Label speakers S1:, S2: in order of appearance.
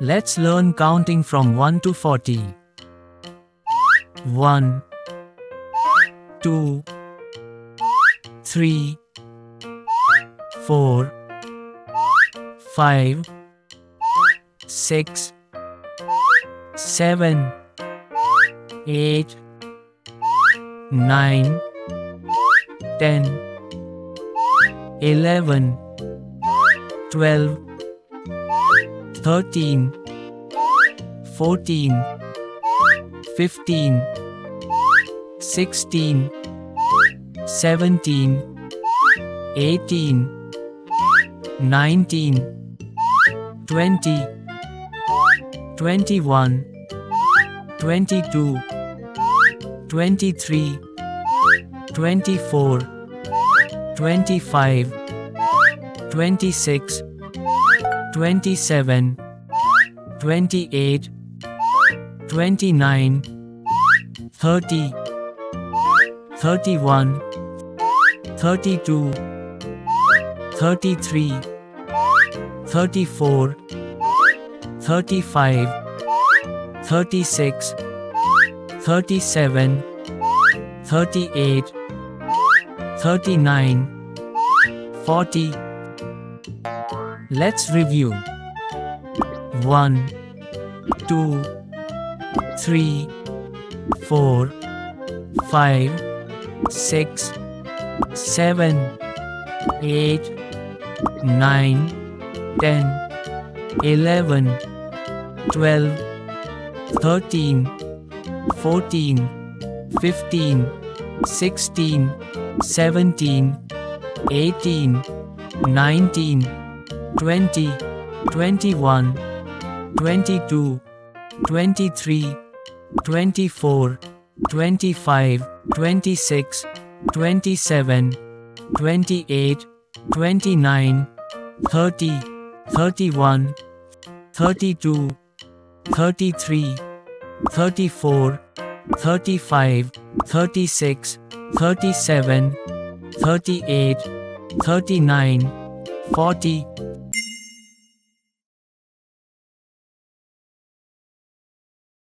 S1: Let's learn counting from 1 to 40. 1, 2, 3, 4, 5, 6, 7, 8, 9, 10, 11, 12, 13, 14, 15, 16, 17, 18, 19, 20, 21, 22, 23, 24, 25, 26, 27, 28, 29, 30, 31, 32, 33, 34, 35, 36, 37, 38, 39, 40. Let's review. 1, 2, 3, 4, 5, 6, 7, 8, 9, 10, 11, 12, 13, 14, 15, 16, 17, 18, 19, 20, 21, 22, 23, 24, 25, 26, 27, 28, 29, 30, 31, 32, 33, 34, 35, 36, 37, 38, 39, 40.